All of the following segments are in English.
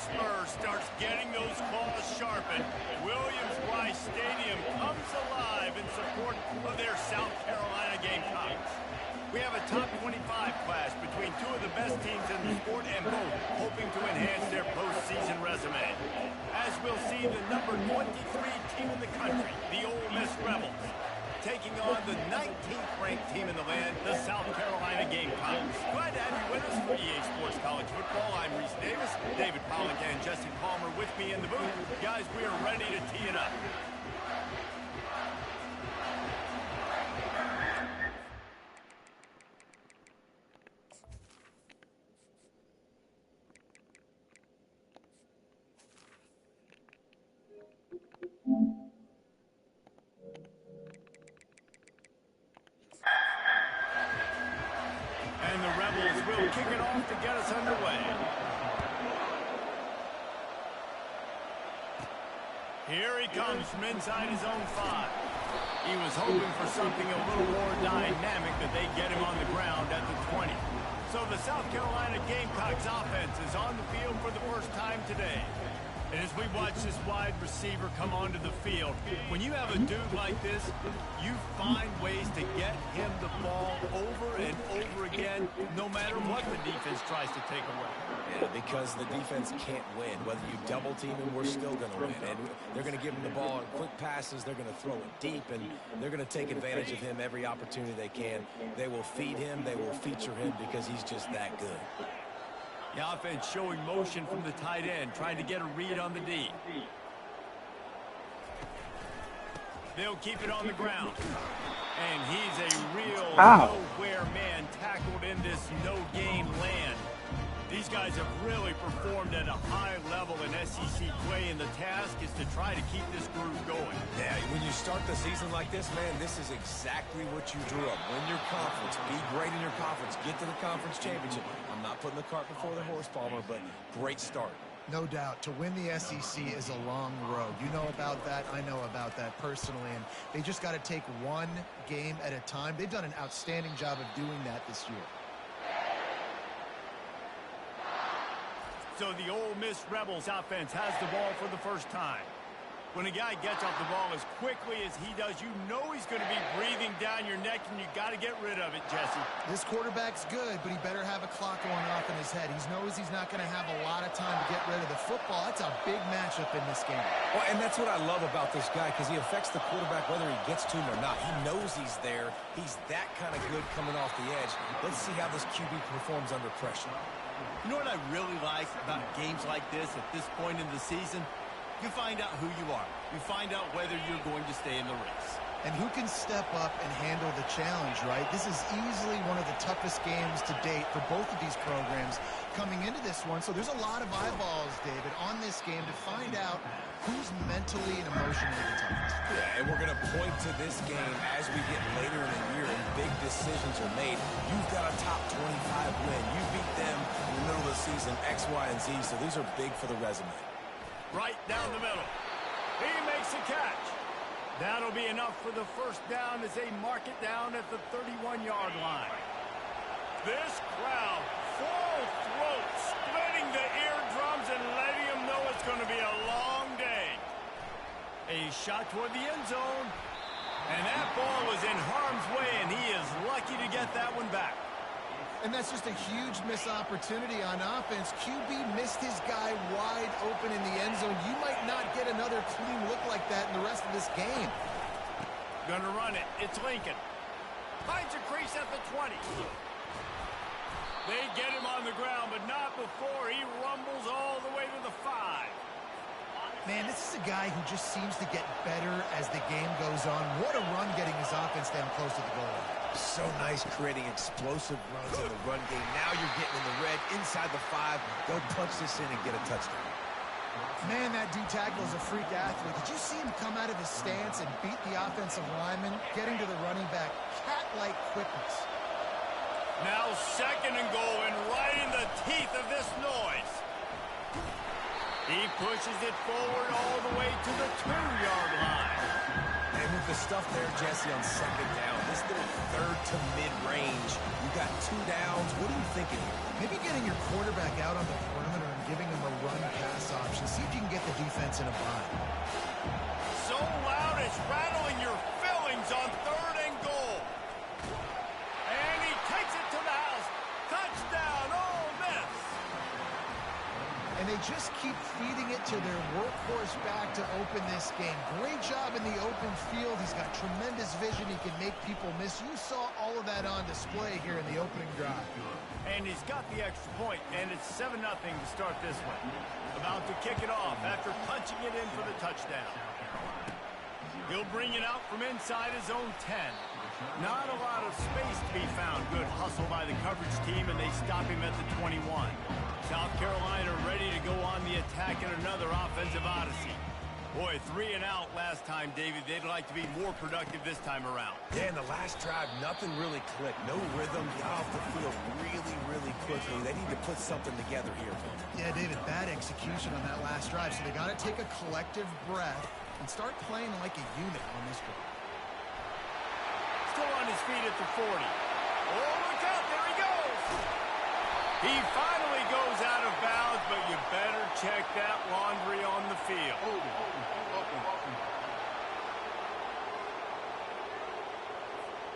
Spurs starts getting those claws sharpened, Williams-Brice Stadium comes alive in support of their South Carolina Gamecocks. We have a top 25 class between two of the best teams in the sport and both hoping to enhance their postseason resume. As we'll see, the number 23 team in the country, the Ole Miss Rebels, taking on the 19th ranked team in the land, the South Carolina Gamecocks. Glad to have you with us for EA Sports College Football. I'm Reese Davis, David Pollock and Jesse Palmer with me in the booth. Guys, we are ready to tee it up. And the Rebels will kick it off to get us underway. Here he comes from inside his own 5. He was hoping for something a little more dynamic, that they get him on the ground at the 20. So the South Carolina Gamecocks offense is on the field for the first time today. And as we watch this wide receiver come onto the field, when you have a dude like this, you find ways to get him the ball over and over again, no matter what the defense tries to take away. Yeah, because the defense can't win. Whether you double team him, we're still going to win. And they're going to give him the ball in quick passes. They're going to throw it deep, and they're going to take advantage of him every opportunity they can. They will feed him. They will feature him because he's just that good. The offense showing motion from the tight end, trying to get a read on the D. They'll keep it on the ground. And he's a real nowhere man tackled in this no-game land. These guys have really performed at a high level in SEC play, and the task is to try to keep this groove going. Yeah, when you start the season like this, man, this is exactly what you drew up. Win your conference, be great in your conference, get to the conference championship. I'm not putting the cart before the horse, Palmer, but great start. No doubt. To win the SEC is a long road. You know about that. I know about that personally. And they just got to take one game at a time. They've done an outstanding job of doing that this year. So the Ole Miss Rebels offense has the ball for the first time. When a guy gets off the ball as quickly as he does, you know he's going to be breathing down your neck, and you got to get rid of it, Jesse. This quarterback's good, but he better have a clock going off in his head. He knows he's not going to have a lot of time to get rid of the football. That's a big matchup in this game. Well, and that's what I love about this guy, because he affects the quarterback whether he gets to him or not. He knows he's there. He's that kind of good coming off the edge. Let's see how this QB performs under pressure. You know what I really like about games like this at this point in the season? You find out who you are. You find out whether you're going to stay in the race. And who can step up and handle the challenge, right? This is easily one of the toughest games to date for both of these programs coming into this one. So there's a lot of eyeballs, David, on this game to find out who's mentally and emotionally the toughest. Yeah, and we're going to point to this game as we get later in the year and big decisions are made. You've got a top 25 win. You beat them in the middle of the season, X, Y, and Z. So these are big for the resume. Right down the middle. He makes a catch. That'll be enough for the first down as they mark it down at the 31-yard line. This crowd, full throat, splitting the eardrums and letting them know it's going to be a long day. A shot toward the end zone. And that ball was in harm's way, and he is lucky to get that one back. And that's just a huge missed opportunity on offense. QB missed his guy wide open in the end zone. You might not get another clean look like that in the rest of this game. Gonna run it. It's Lincoln. Finds a crease at the 20. They get him on the ground, but not before he rumbles all the way to the 5. Man, this is a guy who just seems to get better as the game goes on. What a run getting his offense down close to the goal line. So nice creating explosive runs in the run game. Now you're getting in the red inside the 5. Go punch this in and get a touchdown. Man, that D tackle is a freak athlete. Did you see him come out of his stance and beat the offensive lineman, getting to the running back? Cat-like quickness. Now 2nd and goal, and right in the teeth of this noise. He pushes it forward all the way to the 2-yard line. And with the stuff there, Jesse, on second down, this little third to mid-range, you got 2 downs. What are you thinking here? Maybe getting your quarterback out on the perimeter and giving him a run-pass option. See if you can get the defense in a bind. So loud it's rattling your fillings on 3rd and goal. And he takes it to the house. Touchdown, Ole Miss. And they just keep feeding it to their workhorse back to open this game. Great job in the open field. He's got tremendous vision. He can make people miss. You saw all of that on display here in the opening drive. And he's got the extra point, and it's 7-0 to start this one. About to kick it off after punching it in for the touchdown. He'll bring it out from inside his own 10. Not a lot of space to be found. Good hustle by the coverage team, and they stop him at the 21. South Carolina ready to go on the attack in another offensive odyssey. Boy, 3 and out last time, David. They'd like to be more productive this time around. Yeah, in the last drive, nothing really clicked. No rhythm. Got off the field really, really quickly. They need to put something together here. Yeah, David, bad execution on that last drive. So they got to take a collective breath and start playing like a unit on this drive. Still on his feet at the 40. Oh, look out. There he goes. He finally goes out of bounds, but you better check that laundry on the field.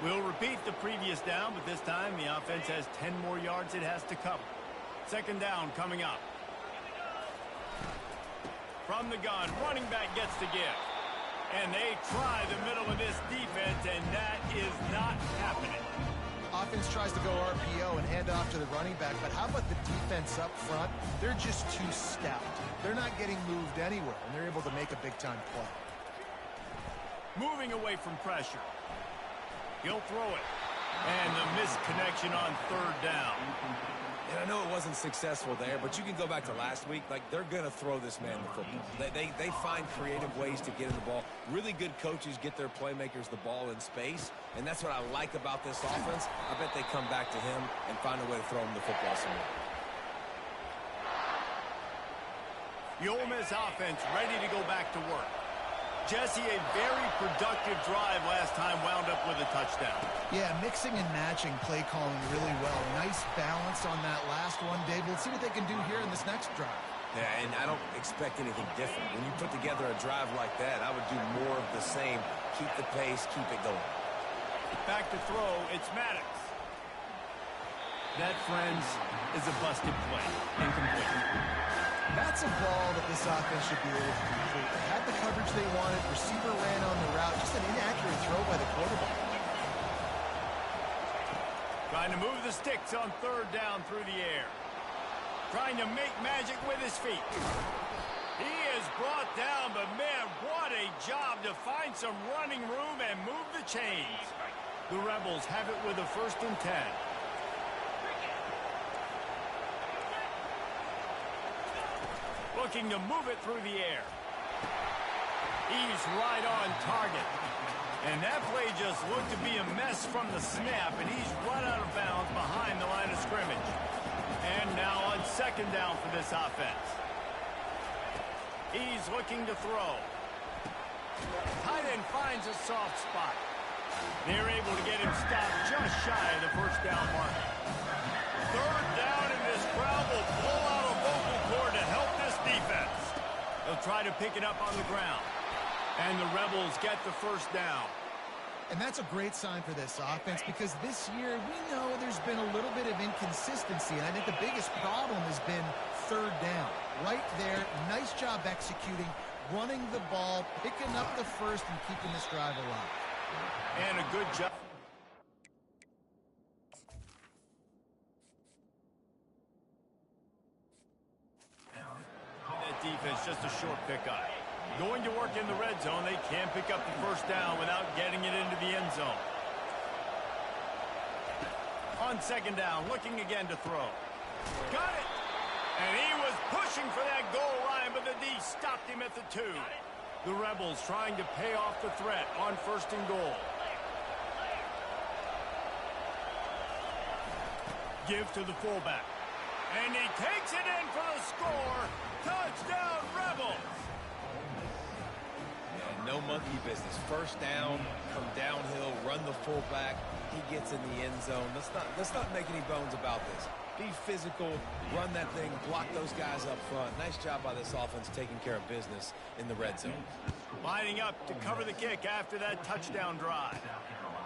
We'll repeat the previous down, but this time the offense has 10 more yards it has to cover. 2nd down coming up. From the gun, running back gets the give. And they try the middle of this defense, and that is not happening. Offense tries to go RPO and hand off to the running back, but how about the defense up front? They're just too stout. They're not getting moved anywhere, and they're able to make a big-time play. Moving away from pressure. He'll throw it. And the missed connection on 3rd down. And I know it wasn't successful there, but you can go back to last week. Like, they're going to throw this man the football. They find creative ways to get in the ball. Really good coaches get their playmakers the ball in space, and that's what I like about this offense. I bet they come back to him and find a way to throw him the football somewhere. The Ole Miss offense ready to go back to work. Jesse, a very productive drive last time, wound up with a touchdown. Yeah, mixing and matching play calling really well. Nice balance on that last one, Dave. Let's see what they can do here in this next drive. Yeah, and I don't expect anything different. When you put together a drive like that, I would do more of the same. Keep the pace, keep it going. Back to throw, it's Maddox. That, friends, is a busted play. Incomplete. That's a ball that this offense should be able to complete. They had the coverage they wanted. Receiver ran on the route. Just an inaccurate throw by the quarterback. Trying to move the sticks on 3rd down through the air. Trying to make magic with his feet. He is brought down, but man, what a job to find some running room and move the chains. The Rebels have it with a 1st and 10. Looking to move it through the air. He's right on target. And that play just looked to be a mess from the snap, and he's run out of bounds behind the line of scrimmage. And now on 2nd down for this offense. He's looking to throw. Tight end finds a soft spot. They're able to get him stopped just shy of the 1st down mark. 3rd down, and this crowd will pull out a vocal cord to help this defense. They'll try to pick it up on the ground. And the Rebels get the 1st down. And that's a great sign for this offense because this year we know there's been a little bit of inconsistency. And I think the biggest problem has been 3rd down. Right there, nice job executing, running the ball, picking up the 1st, and keeping this drive alive. And a good job. That defense, just a short pickup. Going to work in the red zone. They can't pick up the 1st down without getting it into the end zone. On 2nd down, looking again to throw. Got it! And he was pushing for that goal line, but the D stopped him at the 2. The Rebels trying to pay off the threat on 1st and goal. Give to the fullback. And he takes it in for the score. Touchdown, Rebels! risky business. First down, come downhill, run the fullback. He gets in the end zone. Let's not make any bones about this. Be physical, run that thing, block those guys up front. Nice job by this offense taking care of business in the red zone. Lining up to cover the kick after that touchdown drive.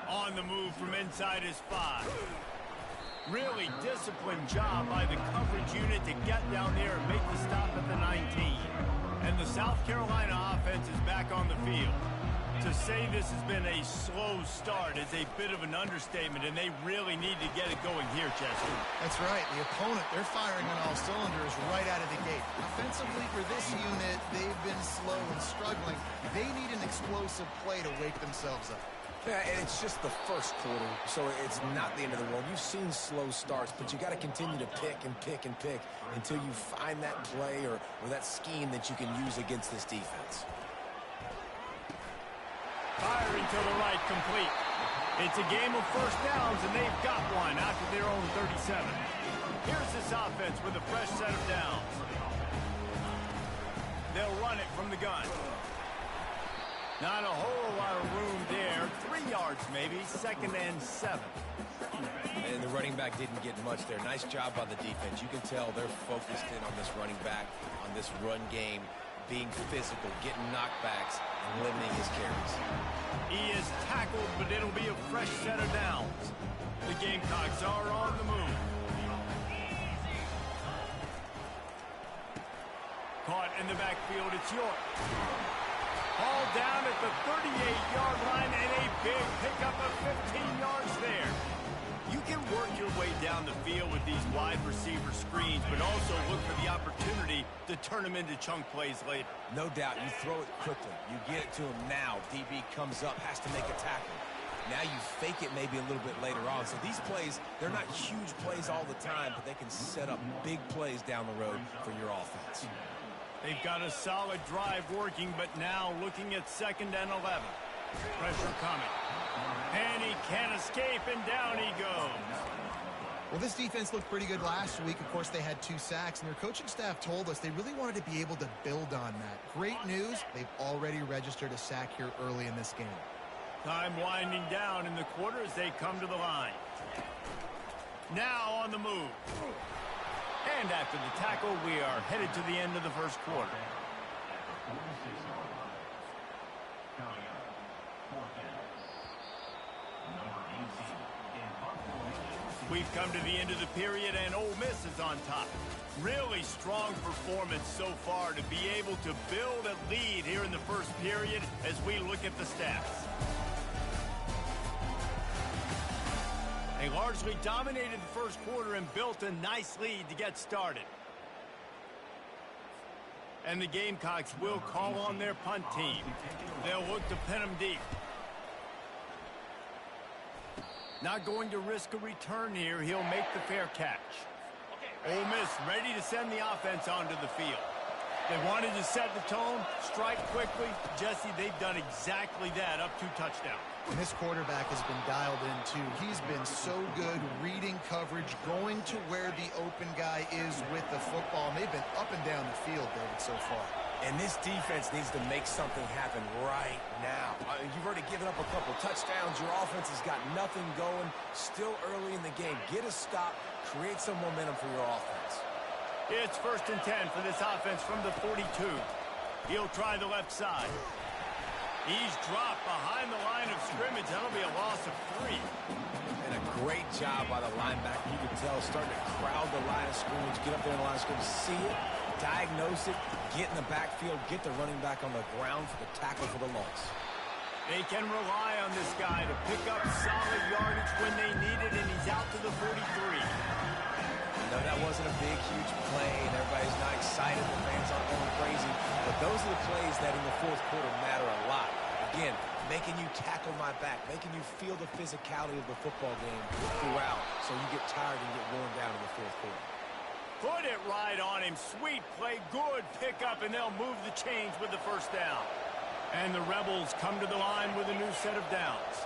On the move from inside his 5. Really disciplined job by the coverage unit to get down there and make the stop at the 19. And the South Carolina offense is back on the field. To say this has been a slow start is a bit of an understatement, and they really need to get it going here, Chester. That's right. The opponent, they're firing on all cylinders right out of the gate. Offensively for this unit, they've been slow and struggling. They need an explosive play to wake themselves up. Yeah, and it's just the first quarter, so it's not the end of the world. You've seen slow starts, but you got to continue to pick and pick and pick until you find that play or that scheme that you can use against this defense. Firing to the right, complete. It's a game of first downs, and they've got one out to their own 37. Here's this offense with a fresh set of downs. They'll run it from the gun. Not a whole lot of room there. 3 yards maybe, 2nd and 7. And the running back didn't get much there. Nice job by the defense. You can tell they're focused in on this running back, on this run game, being physical, getting knockbacks, and limiting his carries. He is tackled, but it'll be a fresh set of downs. The Gamecocks are on the move. Caught in the backfield, it's York. Ball down at the 38-yard line, and a big pickup of 15 yards there. You can work your way down the field with these wide receiver screens, but also look for the opportunity to turn them into chunk plays later. No doubt, you throw it quickly. You get it to him now. DB comes up, has to make a tackle. Now you fake it maybe a little bit later on. So these plays, they're not huge plays all the time, but they can set up big plays down the road for your offense. They've got a solid drive working, but now looking at 2nd and 11. Pressure coming. And he can't escape, and down he goes. Well, this defense looked pretty good last week. Of course, they had 2 sacks, and their coaching staff told us they really wanted to be able to build on that. Great news, they've already registered a sack here early in this game. Time winding down in the quarter as they come to the line. Now on the move. And after the tackle, we are headed to the end of the first quarter. We've come to the end of the period, and Ole Miss is on top. Really strong performance so far to be able to build a lead here in the first period as we look at the stats. They largely dominated the first quarter and built a nice lead to get started. And the Gamecocks will call on their punt team. They'll look to pin them deep. Not going to risk a return here. He'll make the fair catch. Ole Miss ready to send the offense onto the field. They wanted to set the tone, strike quickly. Jesse, they've done exactly that, up 2 touchdowns. And this quarterback has been dialed in, too. He's been so good reading coverage, going to where the open guy is with the football. And they've been up and down the field, David, so far. And this defense needs to make something happen right now. You've already given up a couple touchdowns. Your offense has got nothing going. Still early in the game. Get a stop. Create some momentum for your offense. It's 1st and 10 for this offense from the 42. He'll try the left side. He's dropped behind the line of scrimmage. That'll be a loss of 3. And a great job by the linebacker. You can tell starting to crowd the line of scrimmage, get up there in the line of scrimmage, see it, diagnose it, get in the backfield, get the running back on the ground for the tackle for the loss. They can rely on this guy to pick up solid yardage when they need it, and he's out to the 43. No, that wasn't a big, huge play, and everybody's not excited. The fans aren't going crazy. But those are the plays that in the fourth quarter matter a lot. Again, making you tackle my back, making you feel the physicality of the football game throughout, so you get tired and get worn down in the fourth quarter. Put it right on him. Sweet play, good pickup, and they'll move the chains with the first down. And the Rebels come to the line with a new set of downs.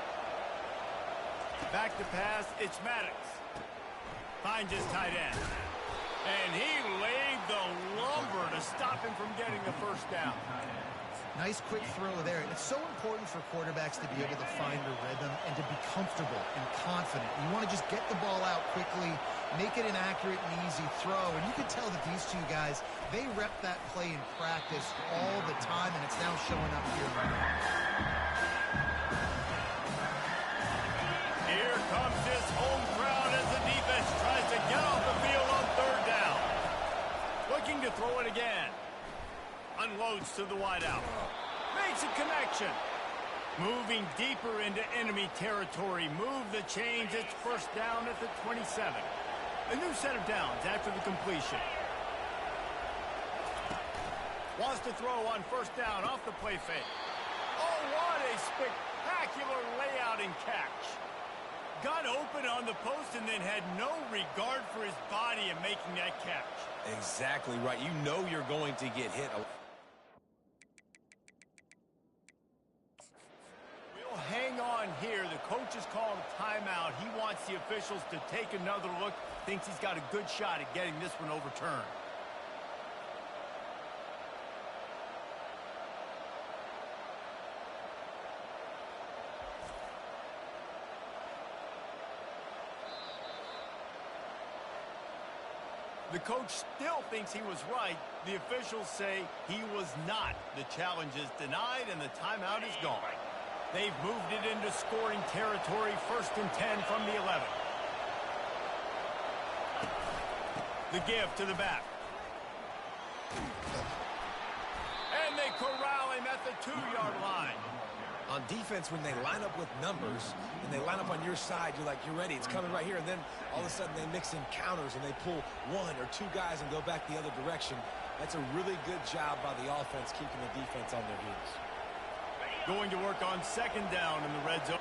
Back to pass, it's Maddox. Finds his tight end. And he laid the lumber to stop him from getting the first down. Nice quick throw there. And it's so important for quarterbacks to be able to find a rhythm and to be comfortable and confident. You want to just get the ball out quickly, make it an accurate and easy throw. And you can tell that these two guys, they rep that play in practice all the time, and it's now showing up here. Here comes this home crowd as the defense tries to get off the field on third down. Looking to throw it again. Unloads to the wideout. Makes a connection. Moving deeper into enemy territory. Move the chains. It's first down at the 27. A new set of downs after the completion. Wants to throw on first down off the play fake. Oh, what a spectacular layout and catch. Got open on the post and then had no regard for his body in making that catch. Exactly right. You know you're going to get hit. We'll hang on here. The coach has called a timeout. He wants the officials to take another look. Thinks he's got a good shot at getting this one overturned. The coach still thinks he was right. The officials say he was not. The challenge is denied, and the timeout is gone. They've moved it into scoring territory, 1st and 10 from the 11. The give to the back. And they corral him at the 2-yard line. On defense, when they line up with numbers and they line up on your side, you're like, you're ready, it's coming right here. And then all of a sudden they mix in counters and they pull 1 or 2 guys and go back the other direction. That's a really good job by the offense keeping the defense on their heels. Going to work on 2nd down in the red zone.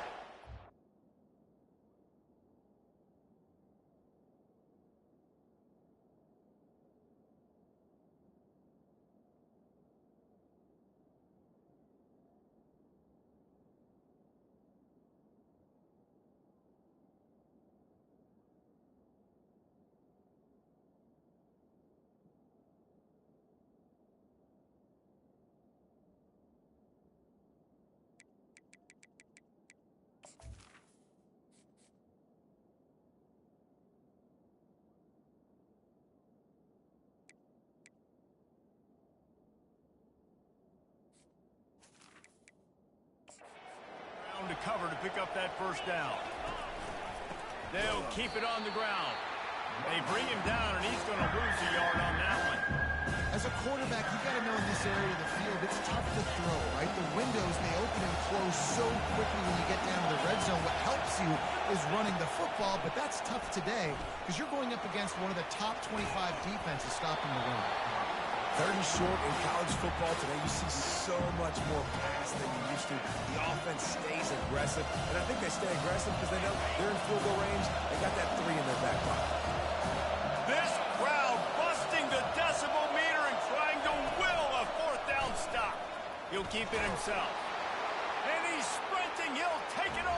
To cover to pick up that first down. They'll keep it on the ground. They bring him down, and he's going to lose a yard on that one. As a quarterback, you got to know in this area of the field, it's tough to throw, right? The windows, they open and close so quickly when you get down to the red zone. What helps you is running the football, but that's tough today because you're going up against one of the top 25 defenses stopping the run. 3rd and short in college football today. You see so much more pass than you used to. The offense stays aggressive, and I think they stay aggressive because they know they're in field goal range. They got that 3 in their back pocket. This crowd busting the decibel meter and trying to will a 4th down stop. He'll keep it himself. And he's sprinting. He'll take it over.